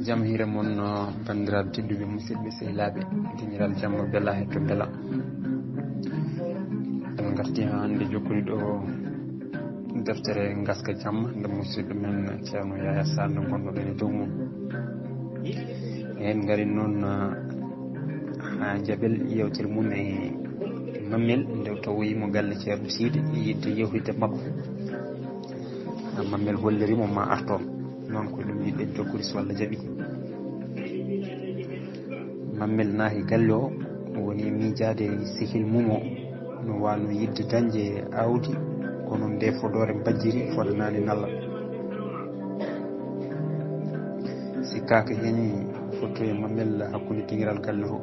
jam hire mon bandiraɓe tedduɓe musidɓe sehilaɓe deñiral jamma bella hetto bela en garti hande jokkude ɗo deftere gaska jamma nde musidɗo men ceerno Yaya Sarr nde gonɗo ɗen e dow mum en gari noon ha jaɓel yewtere mum e mammel nde tawoyimo galle ceerno Sidy yidde yewtide makko mammel hollirimo ma arton noon ko ɗum yiɗɗen jokkude so Allah jaaɓi mammel naahi galle o woni miijade sehil mum o no wano yidde dañde awdi kono nde fodore bajjiri fodanani nalla sikkaka heñi fotto e mammel hakkude dingiral galle o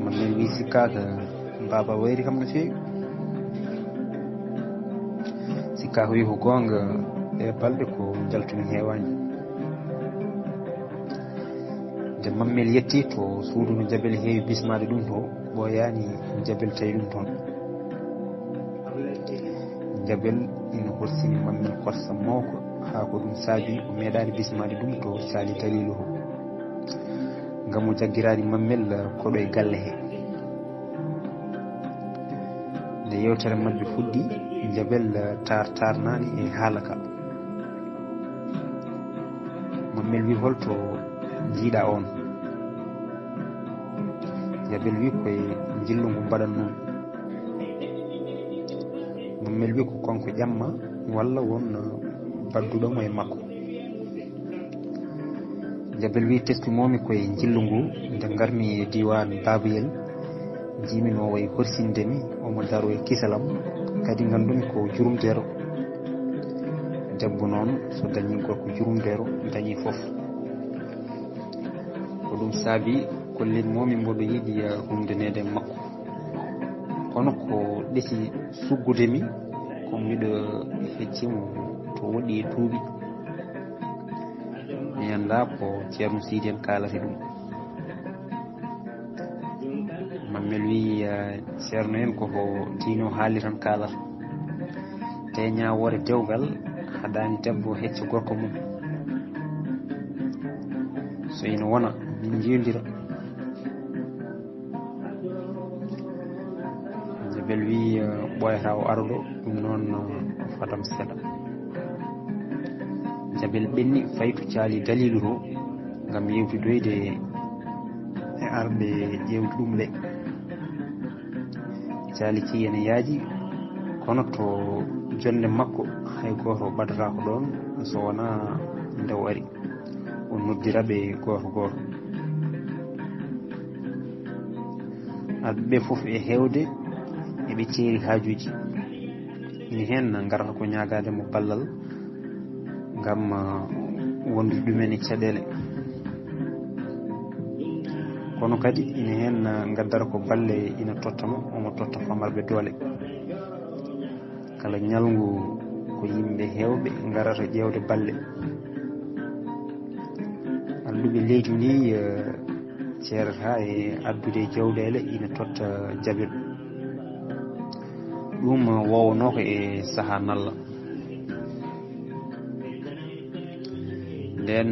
mammel wi sikkaka baba wayri kam no fewi sikkaka wi ko gonga e balɗe ko jaltumi heewani nde mammel yetti to suudu no jabel heewi bismade ɗum to ɓoyani jabel tawi ɗum toon jabel ina horsini mammel korsa mawko ha ko ɗum saabi o meeɗani bismade ɗum to sali dalilu o ngam o jaggirani mammel koɗo e galle he nde yewtere mabɓe fuɗɗi jabel tarnani e haala ka mammel wi holto jiiɗa on jabel wi koye jillugu mbaɗan noon mammel wi ko konko ƴamma walla won badduɗomo e makko jabel wi teskimomi koye jillugu nde garmi e diwan babayel jimino way horsindemi omo daro e kisalam kadi gandumi ko jurumdero debbo noon so dañi gorko jurumdero dañi foof ko ɗum saabi kollitmomi mboɗo yiiɗi humdenede makko kono ko ɗesi suggudemi ko miɗo feccimo to woɗɗi e duuɓi mi anda ko ceerno Sidy en kalata ɗum mammel wi ceerno en koko tino haali tan kalata te ñawore dewgal haɗani debbo hecca gorko mum so ina wona min jewdira jabel wi ɓoyata o arɗo ɗum noon fadam seeɗa jabel ɓenni fayto caali dalilu to gam yewtidoyde e arɓe ƴewdi ɗum le caali ci ene yaaji kono to jonde makko hay goto ɓadata ko ɗon so wona nde o ari o noddiraɓe goto goto arɓeɓe foof e hewde eɓe ceeri haajuji ni hen garata ko ñagademo ballal gam wondude ɗumen e caɗele kono kadi ina hen gaddara ko balle ina tottamo omo totta famarɓe doole kala ñalngu ko yimɓe hewɓe garata ƴewde balle anduɓe leydi ndi ceerata e addude jawɗele ina totta jabel ɗum wowanoko e saaha nalla nden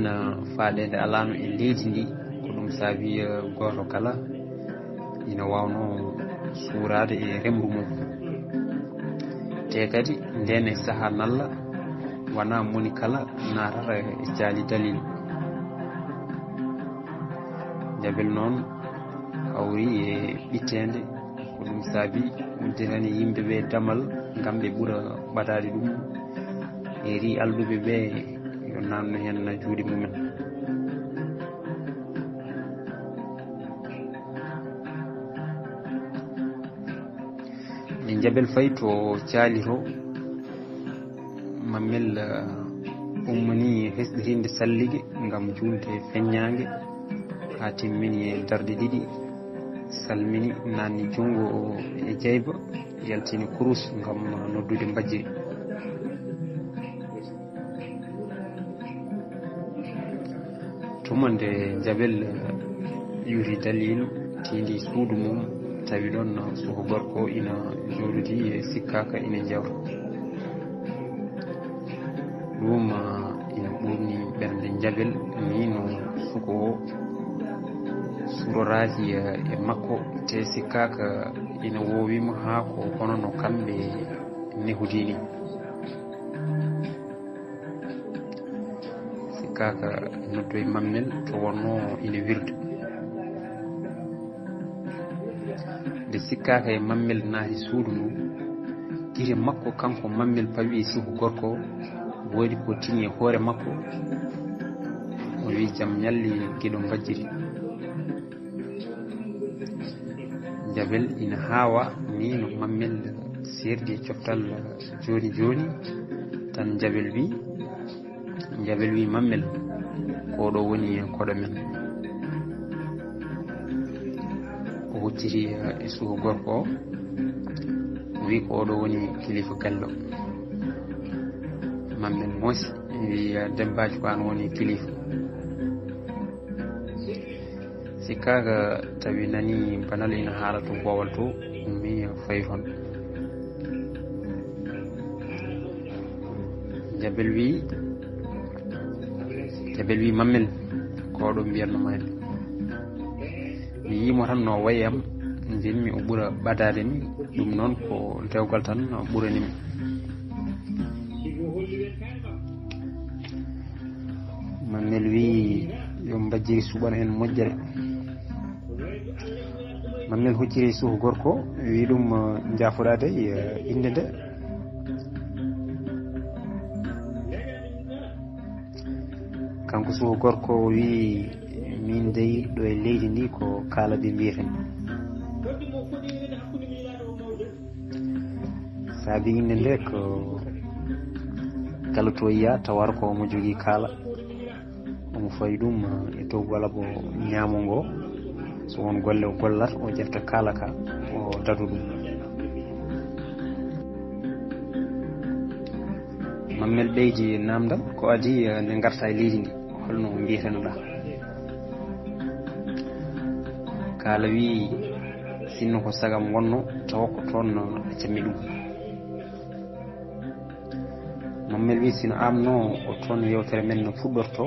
faaɗede alano e leydi ndi ko ɗum saabi goto kala ina wawno suurade e remru mum te kadi nden e saaha nalla wona moni kala natata e caali dalil jabel noon hawri e ɓittede ko ɗum saabi uddirani yimɓeɓe damal gam ɓe ɓuura ɓadade ɗum e ri alɗuɓe ɓe yo nanno hen juuɗe mumen e jabel fayi to caali to mammel ummani hesɗitinde salligue gam julde feññague ha timmini e darde ɗiɗi salmini nanni jungo e jeyba yaltini kurus gam noddude mbajjiri tuma nde jabel yuri dalilu tindi suudu mum tawi ɗon soko gorko ina joɗodi e sikkaka ina jawta ɗum ina ɓurni ɓernde jabel ni no suko suroraji e makko te sikkaka ina wowima ha ko kono no kamɓe nehudini sikkaka noddo e mammel to wonno ina wirda nde sikkaka e mammel naati suudu ndu gire makko kanko mammel pawi e suhu gorko woodi ko tini e hoore makko o wi jam ñalli giɗo mbajjiri jabel ina haawa ni no mammel serdi e coftal joni joni tan jabel wi mammel koɗo woni koɗo men o hucciti e suhu gorko o wi ko oɗo woni kilifa gallo mammel moosi wi debbaji ko an woni kilifa sikkaka tawi nani banal ina haala to bowal to ummi fayi toon jabel wi mammel ko oɗo mbiyatnoma en mi yimo tan no wayam jinmi o ɓuura ɓadade mi ɗum noon ko dewgal tan ɓuranimi mammel wi yo mbajjiri suɓana en moƴƴere mammel hocciri suhu gorko wi ɗum jafoɗade inde nde kanko suhu gorko wi min dey ɗo e leydi ndi ko kaalade mbiyeten saabi inde nde ko kala to yiya tawar ko omo jogui kaala omo fayi ɗum e dow walla bo ñaamo ngo so won golle o gollat o ƴefta kaala ka o dadu ɗum mammel ɓeydi namdal ko adi nde garta e leydi ndi holno mbiyetenoɗa kaala wi sinno ko sagam wonno tawa ko toon cammi ɗum mammel wi sino amno o toon yewtere men no fuɗɗorto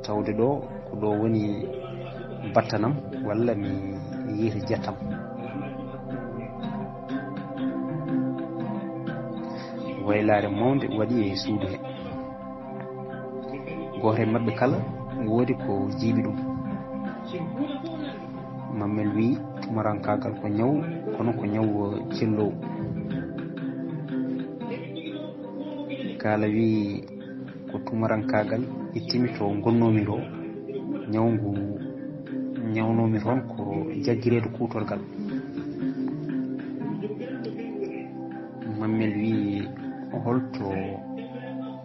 tawde ɗo ko ɗo woni battanam walla mi yiita jettam waylare mawde waɗi e suudu he goto e mabɓe kala woodi ko jiiɓi ɗum mammel wi tumarankagal ko ñaw kono ko ñaw cellow kaala wi ko tumarankagal ittimi to gonnomi ɗo ñawngu ñawnomi toon ko jagguirede kutorgal mammel wi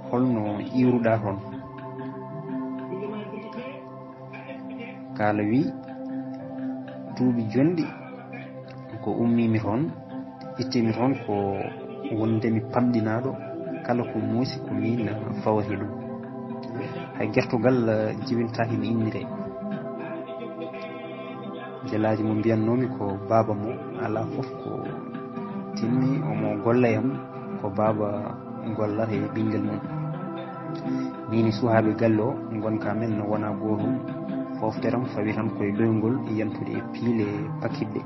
holno iwruɗa toon kaala wi duuɓi jonɗi ko ummimi toon ittimi toon ko wondemi pamɗinaɗo kala ko muusi ko min fawati ɗum hay gertogal jibintaki mi innire jelaji mo mbiyannomi ko baba mo ala foof ko timmi omo gollayam ko baba gollata e ɓinguel mum mini suhaɓe galle o gonka men no wona gotum fofteram fawi tan koye ɗoygol yantude e piile pakiɗɗe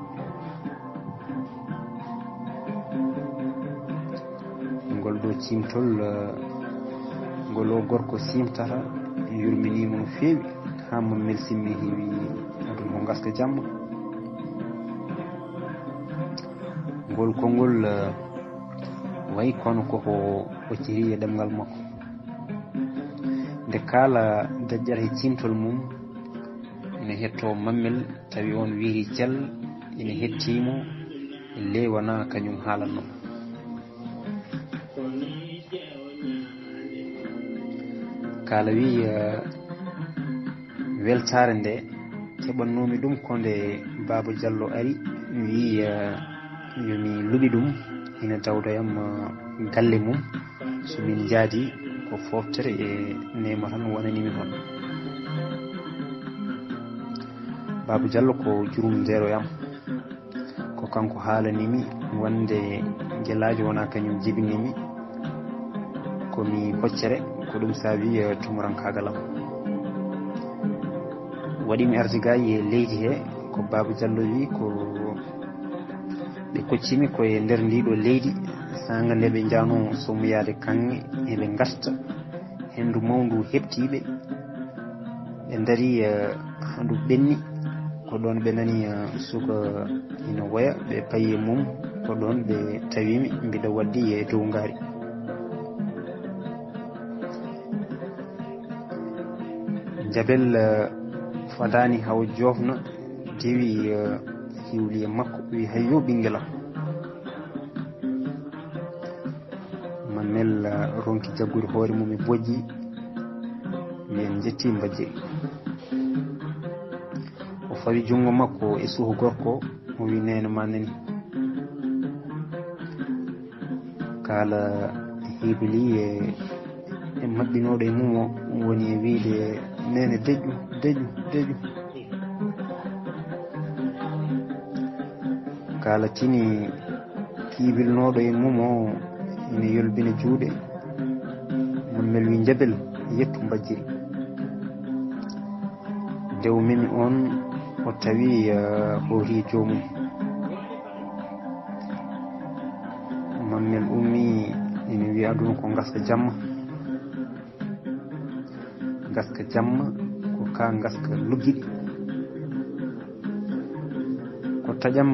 ngol ɗo cimtol ngol o gorko simtata yurminimo no feewi ha mammel simmi heewi adun ko gaska jamma ngol konngol wayi kono koko ɓocciri e ɗemgal makko nde kaala dajjata e cimtol mum ene hetto mammel tawi on wiiri jal ene hettimo e ley wona kañum haalatno kaala wi weltare nde keɓannomi ɗum ko nde baba diallo ari wi yomi luɓi ɗum ina tawdoyam galle mum somin jaadi ko foftere e nema tan wonanimi toon baba diallo ko jurum nderoyam ko kanko haalanimi wonde guelaji wona kañum jibinimi komi hoccere ko ɗum saabi tumurankagal am waɗi mi artigaji e leydi he ko Baba Diallo wi ko ɓe koccimi koye nder ndiɗo leydi sanga nde ɓe jano sommuyade kanŋe eɓe garta hendu mawndu heɓtiɓe ɓe daari handu ɓenni ko ɗon ɓe nani suka ina woya ɓe payi mum ko ɗon ɓe tawimi mbiɗa waddi e dow ngari. Jabel fadani haw jofna dewi hiwli e makko wi hayyo ɓinguelam Mamel ronki jaggude hoore mum e bojji yen jetti mbajjiri o fawi jungo makko e suhu gorko o wi nene ma nani kala hibili e maɓɓinoɗo e mum o woni e wiide nene deƴu kala tini kiibilnoɗo e mum o ina yolbina juuɗe Mamel wi Jabel yettu mbajjiri ndew memi on o tawi hoori jomum Mamel ummi ina wiya aduna ko gaska jamma ko ka gaska luggiɗi ko taƴam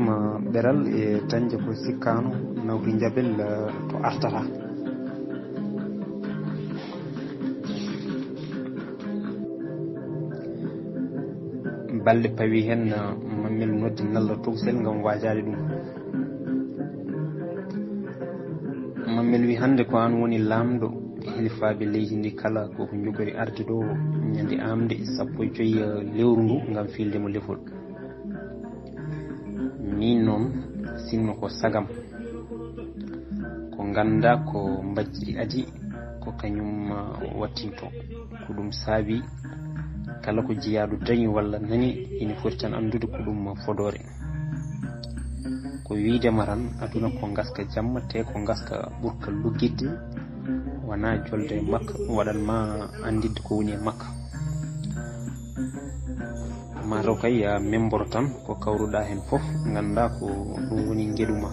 ɓeral e dañde ko sikkano nawri Jabel to artata balɗe pawi hen Mamel noddi nalla togsel gam wajade ɗum Mamel wi hande ko an woni lamɗo helifaɓe leydi ndi kala koko jogori arde ɗo ñande amde 15 lewru ndu gam fildemo lefol min noon sinno ko sagam ko ganda ko mbajjiri adi ko kañum wattinto ko ɗum saabi kala ko jiyaɗo dañi walla nani ina foti tan andude ko ɗum fodore ko wiidema tan aduna ko gaska jamma te ko gaska ɓurka luggidde wona jolde e makka waɗanma andidde ko woni e makka mataw kay memboro tan ko kawruɗa hen foof ganda ko ɗum woni gueɗuma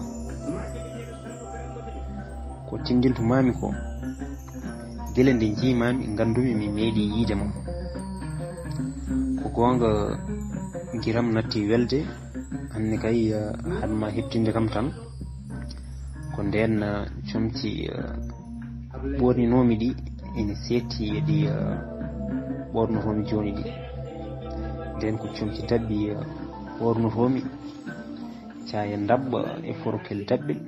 ko tindintumami ko guila nde jimami gandumi mi meeɗi yiidema ko gonga guiram natti welde anne kay hadma heɓtinde kam tan ko nden comci ɓorninomi ɗi ene setti e ɗi ɓornotomi joni ɗi nden ko comci dabɓi ɓornotomi caya dabɓa e forokel daɓɓel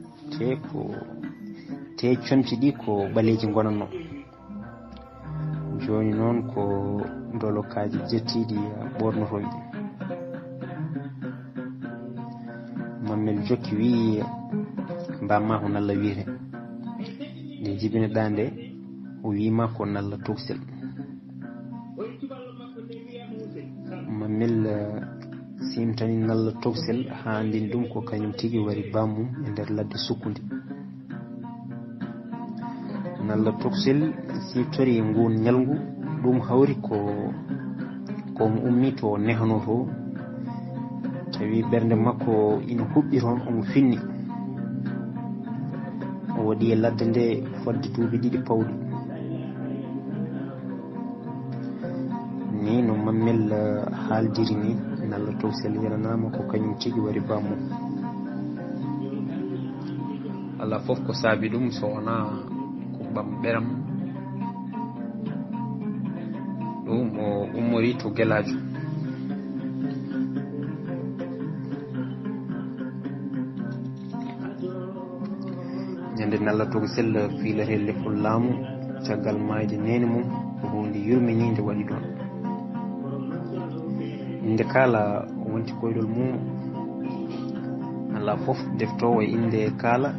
te comci ɗi ko ɓaleji gonanno joni noon ko dolokaji jettiɗi ɓornotomi Mamel jokki wi mbamma ko nalla wiyete nde jibineɗa nde o wima ko nalla togsel Mamel simtani nalla togsel ha andin ɗum ko kañum tigui wari bammum e nder ladde sukkude nalla togsel siftori e ngun ñalngu ɗum hawri komo ummi to nehano to tawi ɓernde makko ina huɓɓi toon omo finni o waɗi e ladde nde fodde duuɓi 2 pawɗi ni no Mamel haaldiri ni nalla togsel yananama ko kañum tigi wari bammum ala foof ko saabi ɗum so wona ko ɓam ɓeram ɗum o ummori to guelajo ñande nalla togsel fiilete leppol laamu caggal mayde nene mum ko hunde yurminide waɗi ɗon inde kala o wonti koyɗol mum ala foof deftowo e inde kala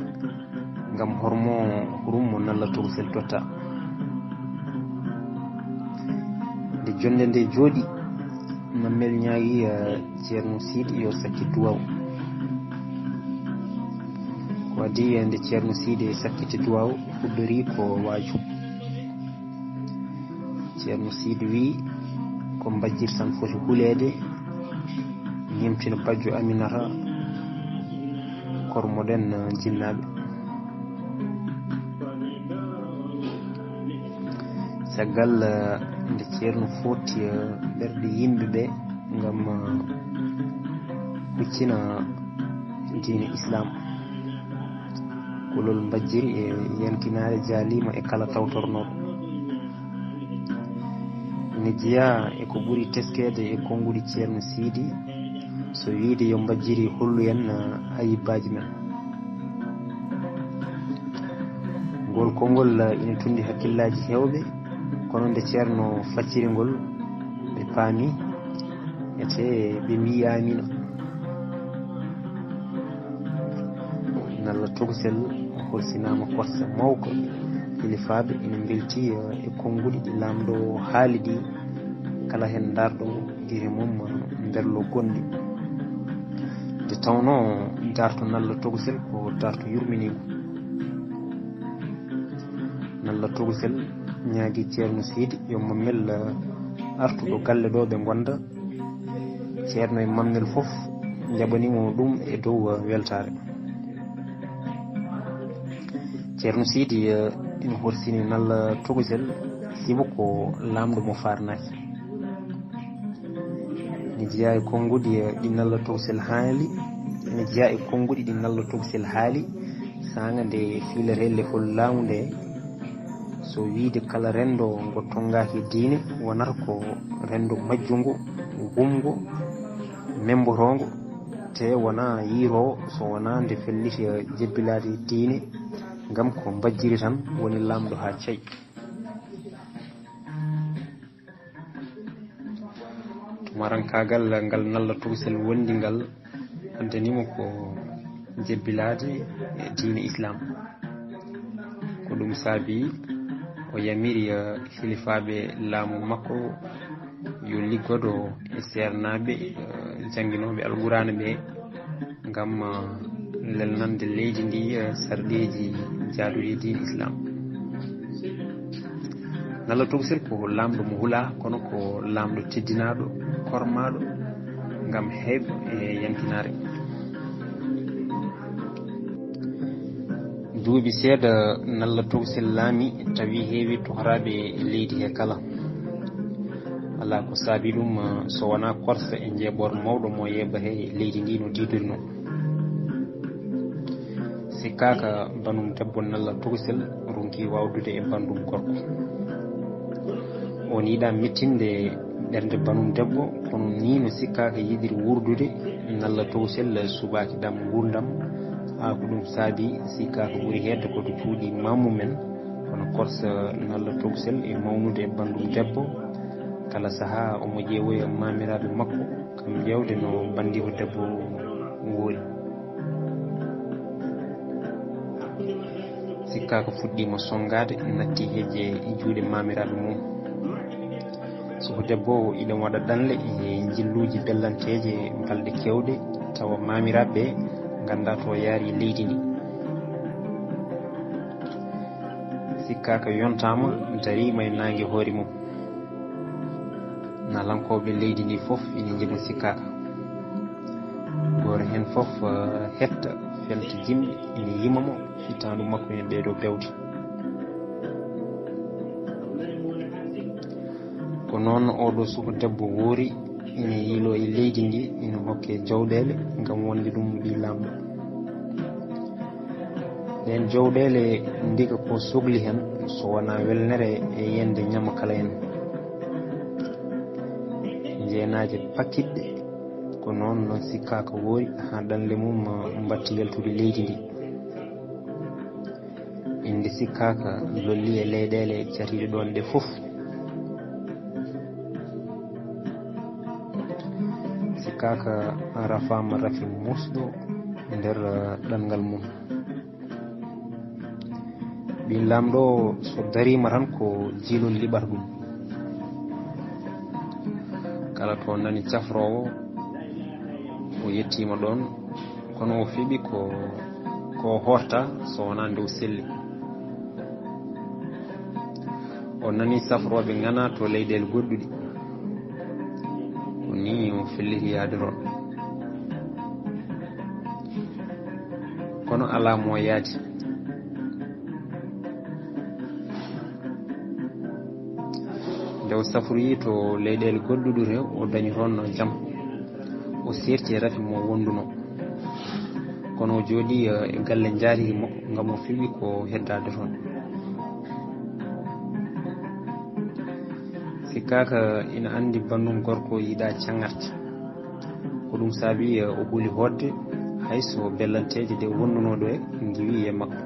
gam hormo hurum mo nalla togsel totta nde jonde nde jooɗi Mamel ñaagi ceerno Sidy yo sakki duwaw ko adi nde ceerno Sidy sakkiti duwaw fuɗɗori ko waaju ceerno Sidy wi ko mbajjir tan foti hulede ñimtina bajjo Aminata kormoɗen jinnaɓe. caggal nde ceerno foti ɓerɗe yimɓeɓe ngam huccina diine islam, kulol mbajjiri e yankinare jaalima e kala tawtornoɗo. ene jeeya e ko ɓuuri teskede e konguɗi ceerno Sidy so wiide yo mbajjiri hollu en ayibbaji men. ngol konngol ina tundi hakkillaji hewɓe, kono nde ceerno facciri ngol ɓe paami ete ɓe mbi amina. nalla tokosel holsinama korsa mawko hilifaɓe ina belti e konguɗi ɗi lamɗo haali ɗi, kala hen darɗo guehe mum nder lo gonɗi. nde tawno darto nalla tokosel ko darto yurminigo. nalla tokosel ñaagui ceerno Sidy yo mammel artuɗo galle ɗo ɓe gonda. ceerno e mammel foof jaɓanimo ɗum e dow weltare. ceerno Sidy ina horsini nalla tokosel simo ko lamɗo mo farnaki. ene jeeya e konguɗi ɗi nalla tokosel haali, ene jeeya e konguɗi ɗi nalla tokosel haali sanga nde filere lefol laamu nde, so wiide kala rendo ngo tongaki diine wonata ko rendo majjungo, gumgo, membotongo, te wona yiirowo, so wona nde felliti jebbilade diine, ngam ko mbajjiri tan woni lamɗo ha cayi. tumarankagal ngal nalla tokosel wondi ngal addanimo ko jebbilade e diine islam, ko ɗum saabi o yamiri hilifaɓe laamu makko yo liggodo e sernaɓe jangguinoɓe alqur'ana ɓe ngam lelnande leydi ndi sarɗeji jaaduɗi diine islam. nalla tokosel ko lamɗo mo huula, kono ko lamɗo teddinaɗo kormaɗo ngam heeɓe e yankinare. duuɓi seeɗa nalla tokosel laami tawi heewi tohraɓe leydi he kala. ala ko saabi ɗum so wona korsa e jeeɓor mawɗo mo yeɓate leydi ndi no didori no. sikkaka banum debbo nalla tokosel ronki wawdude e bandum gorko. on yiiɗa mettinde ɓernde banum debbo, kono ni no sikkaka yiɗiri wurdude nalla tokosel suɓaki ɗam gurdam, ha ko ɗum saabi sikkaka ɓuuri hedde koto cuuɗi mammumen, kono korsa nalla tokosel e mawnude e bandum debbo. kala saaha omo ƴeewoya mamiraɓe makko kam ƴewde no bandiko debbo woori. sikkaka fuɗɗima songade natti heeje juuɗe mamiraɓe mum. soko debbo iɗen waɗa ɗanle e jilluji bellanteje balɗe kewɗe, tawa mamiraɓe ganda to yaari leydi ndi. sikkaka yontama darima e nangue hoore mum. nalankoɓe leydi ndi foof ina jima sikkaka. goto hen foof hetta felta jimɗi ina yimamo hittandu makko ene ɓeeɗo bewde. ko noon oɗo suko debbo woori ina yiilo e leydi ndi, ina hokke jawɗele ngam wonde ɗum ɓi lamɗo. ɗen jawɗele ndiga ko sohli hen so wona welnere e yende ñama kala en. jeenaje pakkiɗɗe ko noon sikkaka woori ha ɗanle mum mbatti yaltude leydi ndi. inde sikkaka lolli e leyɗele catiɗe ɗon ɗe foof. sikkaka rafama rafi musɗo nder ɗanngal mum. ɓi lamɗo so darima tan ko jiilol liɓata ɗum. kala to nani cafrowo o yettima ɗon, kono o fiɓi ko horta so wona ndew selli. o nani safroɓe gana to leyɗele goɗɗuɗi, ni o felliti yaadoro kono ala mo yaadi nde o safroyi to leyɗele goɗɗuɗo rew o dañi toon jaam o serti rafi mo wonduno kono o jooɗi e galle jaariri mo ngam o fiɓi ko heddade toon sikkaka ina andi bandum gorko yiɗa cagarte ko ɗum saabi o ɓuuli hodde hayso bellanteje de wondunoɗo e giwi e makko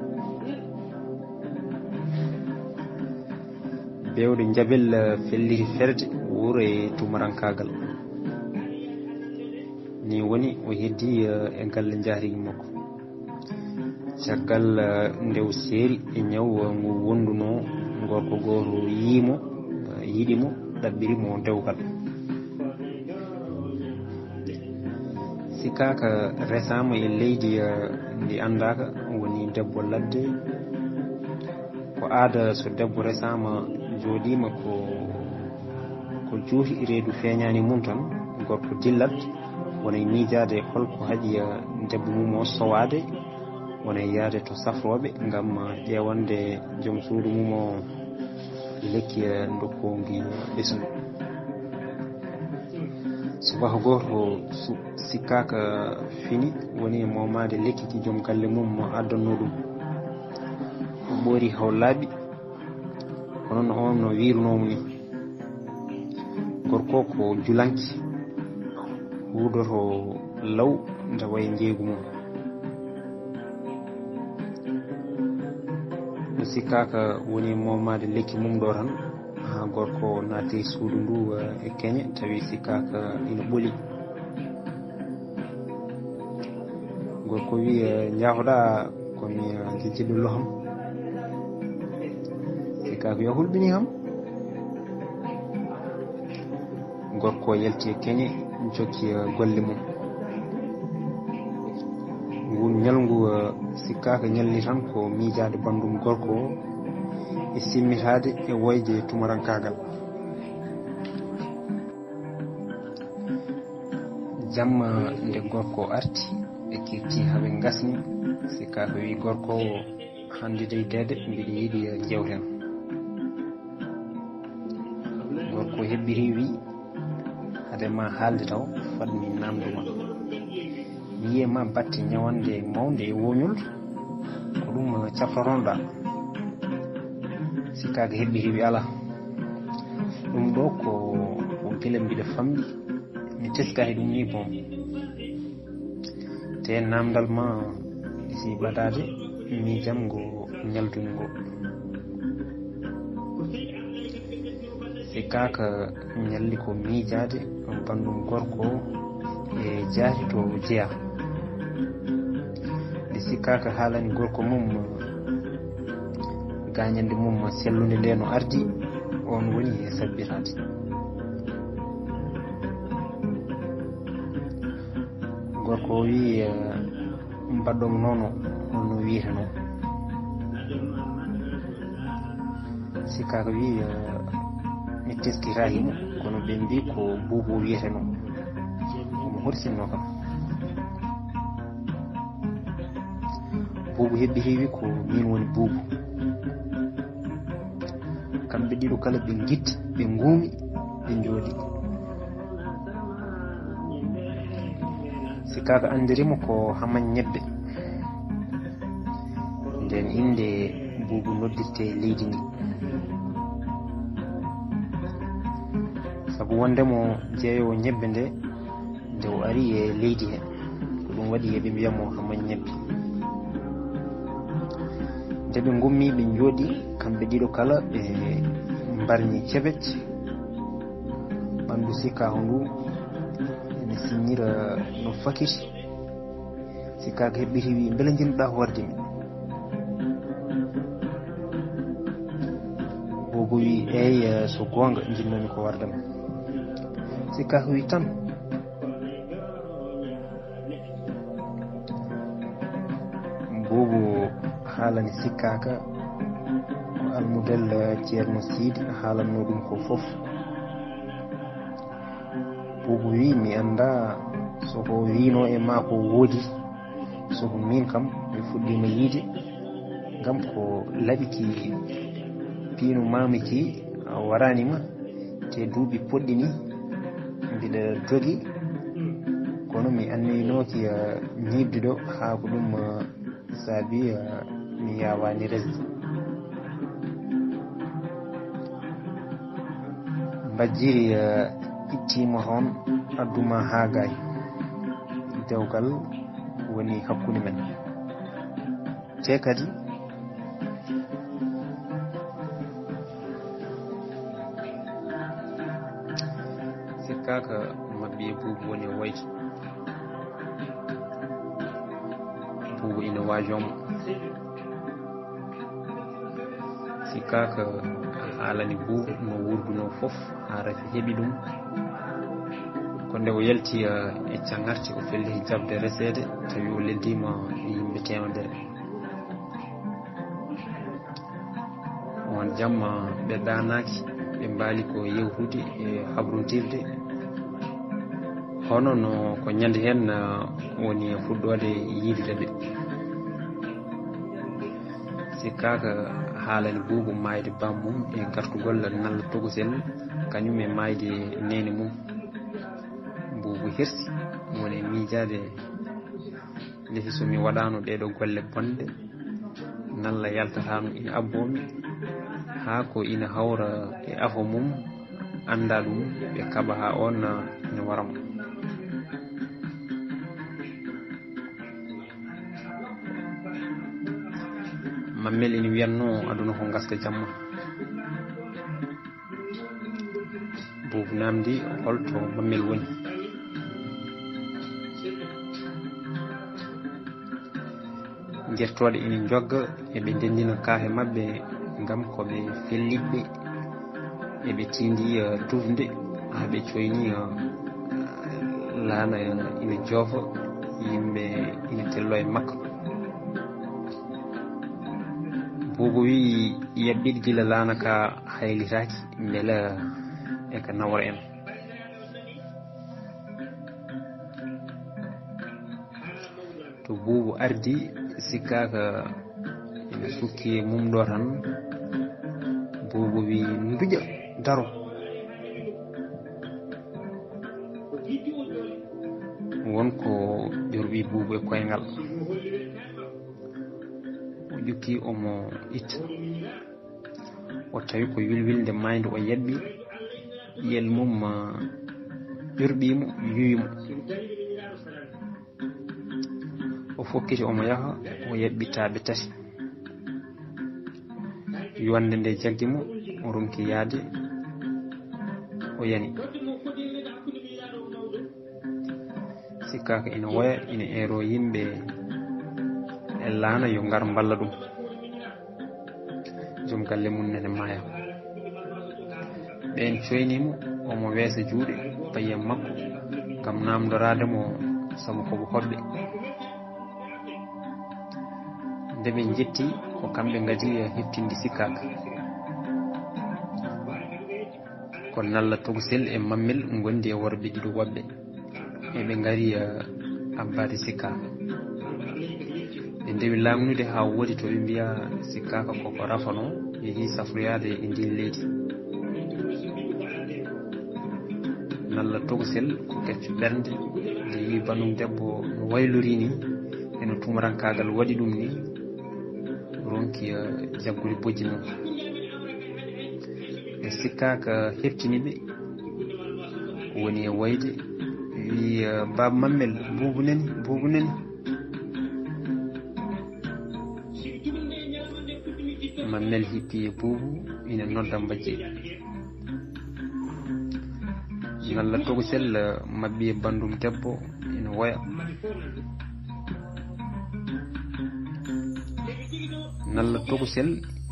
bewde jabel felliti ferde wuuro e tumarankagal ni woni o heddi e galle jaarigi makko caggal nde o seeri e ñaw ngu wonduno gorko goto yiɗimo ɗaɓɓirimo dewgal sikkaka resama e leydi ndi andaka woni debbo ladde ko aada so debbo resama jooɗima ko juuti reedu feeñani mum tan gorko dillat wona miijade holko haƴi debbo mum o sowade wona yaade to safroɓe ngam ƴewande joom suudu mum o lekki dokkongi ɓesgu subaka goto sikkaka fini woni e momade lekki ki joom galle mum addanno ɗum o ɓoori haw laaɓi kono no on no wirunomo ni gorko ko julanki huudoto law nda waye jeegu mum no sikkaka woni momade lekki mum ɗo tan ha gorko naati suudu ndu e keñe tawi sikkaka ina ɓooli gorko wi jaahoɗa komi jejjiɗo loham sikkaka yo hulɓini kam gorko yalti e keñe jokki golle mum ngu ñalngu sikkaka ñalli tan ko miijade bandum gorko e simmitade e woyde tumarankagal jamma nde gorko arti e kirti haɓe gasni sikkaka wi gorko hande dey dede mbiɗa yiiɗi jewten gorko hebbiri wi hadema haalde taw fadmi namdoma mi yiyema batte ñawande mawde e woñol ko ɗum caftotonɗa sikkaka hebbiri wi ala ɗum ɗo ko gila mbiɗa famɗi mi teskaki ɗum ni bon te namdal ma si baɗade mi jam ngo ñaldumi ngo sikkaka ñalli ko miijade bandum gorko e jaati to jeeya nde sikkaka haalani gorko mum gañande mum sellude nde no ardi on woni e sabbitade gorko wi mbaɗɗomo noono no wiyete noon sikkaka wi mi teskirahimo kono ɓe mbi ko buubu wiyete noon omo horsinno kam buubu hebbiti wi ko min woni buubu kamɓe ɗiɗo kala ɓe gitti ɓe nguumi ɓe jooɗi sikkaka andirimo ko hama ñebbe nden inde buubu noddirte leydi ndi sabu wondemo jeeyowo ñebbe nde o ari e leydi he ko ɗum waɗi eɓe mbiyamo hama ñebbe nde ɓe gummi ɓe jooɗi kamɓe ɗiɗo kala ɓe mbarñi ceɓec ɓandu sikkaka ndu ene siñira no fakiti sikkaka heɓɓiti wi beele jinnoɗa horde mi bobo wi eyyi so gonga jinnomi ko wardema sikkaka wi tan bobo haalani sikkaka ko almudel ceerno Sidy haalanno ɗum ko foof Buubu wi mi anda soko wino e ma ko wodi, soko min kam mi fuɗɗima yiide ngam ko laɓiki piinu mamiki waranima te duuɓi poɗɗi ni mbiɗa jogi, kono mi anninoki ñibde ɗo haa ko ɗum saabi mi yawani resde. Mbajjiri ittima on adduma haa gay, dewgal woni hakkunde men. Te kadi sikkaka mabɓe buubu woni wayto, buubu ina waajomo. Sikkaka haalani buubu no wurduno fof haa rafi heɓi ɗum, ko nde o yalti e cangarti o felli jabde resede tawi o leldima yimɓe temedere. On jamma ɓe ɗanaki ɓe mbaali ko yewtude e habruntirde, hono no ko ñande hen woni fuɗɗode yiidde ɓe. Sikkaka haalani buubu mayde bammum e gartugol nalla togosel kañum e mayde nene mum. Buubu hirsi woni miijade lefi somi waɗano ɗeɗo golle bonde nalla yaltatano ina abbomi, haa ko ina hawra e afo mum anda ɗum ɓe kaɓa ha on ina waramo. Mammel ina wiyanno aduna ko gaska jamma. Buubu namdi holto mammel woni. Gertoɗe ina jogga eɓe ndendina kaafe mabɓe ngam koɓe felliɓe eɓe tindi tufde haa ɓe coyni laana ina joofa, yimɓe ina tello e makko. Buubu wi yaɓɓiɗi gila laana ka haylitaki beela e ka nawra en. To buubu ardi sikkaka ina sukki mum ɗo tan, buubu wi nduƴa daro. Wonko ƴorɓi buubu e koyngal, o ƴukki omo itta, o tawi ko wilwilde mayde o yaɓɓi, ƴiyel mum ƴorɓimo yuwimo. O fokkiti omo yaha o yaɓɓitaɓe tati. Yonde nde jaggimo o ronki yaade o yani. Sikkaka ina woya ina eero yimɓe e laana yo ngar mballa ɗum. Joom galle mum nene maaya. Ɓen coynimo omo weesa juuɗe paye makko ngam namdorademo sabu koɓe hoɓɓe. Nde ɓe jetti ko kamɓe ngadi hettinde sikkaka, ko nalla togosel e mammel gondi e worɓe ɗiɗo woɓɓe eɓe ngari abbade sikkaka. ɓe ndewi lamnude ha woodi to ɓe mbiya sikkaka koko rafano yeehi safroyade e ndin leydi. nalla togosel ko kecco ɓernde nde yi banum debbo no waylori ni eno tumurankagal waɗi ɗum ni, ronki jaggude bojji mum. ɓe sikkaka heftiniɓe woni e wayde wi baba mammel buubu nani. Mammel hippi e buubu ina nodda mbajji. nalla togosel mabɓi e bandum debbo ina woya. nalla togosel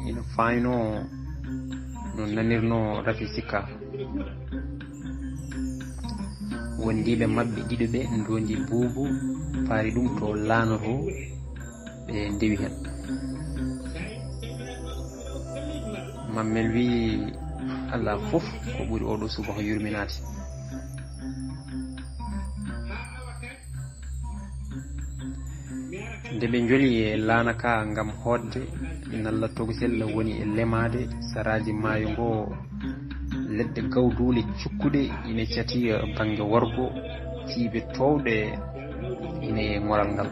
ina fayno no nanirno rafi sikkaka. wondiɓe mabɓe ɗiɗo ɓe ndondi buubu paari ɗum to laanoto ɓe ndewi hen. mammel wi Allah fof ko ɓuri oɗo subaka yurminade. nde ɓe joli e laana ka ngam hodde nalla togosel woni e lemade saraji maayo ngo leɗɗe gawduule cukkuɗe ina cati bange wargo tiiɓe towɗe ine ngoral ngal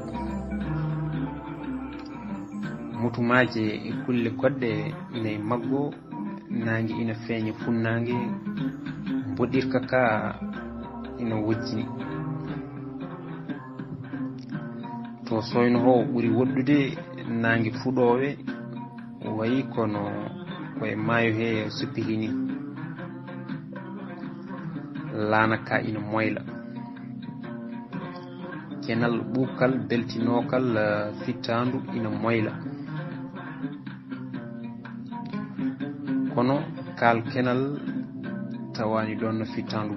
mutumaje e kulle goɗɗe ine maggo nangue ina feeña funnague mboɗirka ka ina wojjini to soyno ho ɓuuri woɗɗude nangue fuɗowe wayi kono koye maayo he suppihini laana ka ina moyla kenal ɓuukal beltinokal fittandu ina moyla kono kal kenal tawani ɗon no fittandu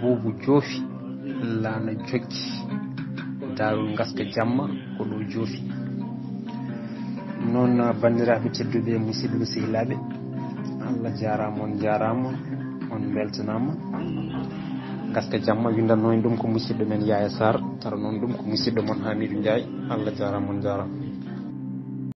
buubu joofi laana jokki darul gaska jamma ko ɗo joofi noon bandiraɓe tedduɓe musidɓe sehilaɓe Allah jarama on jarama on beltanama gaska jamma windanno en ɗum ko musidɗo men Yaya Sarr tara noon ɗum ko musidɗo mon Hamidou Ndiaye Allah jarama on jarama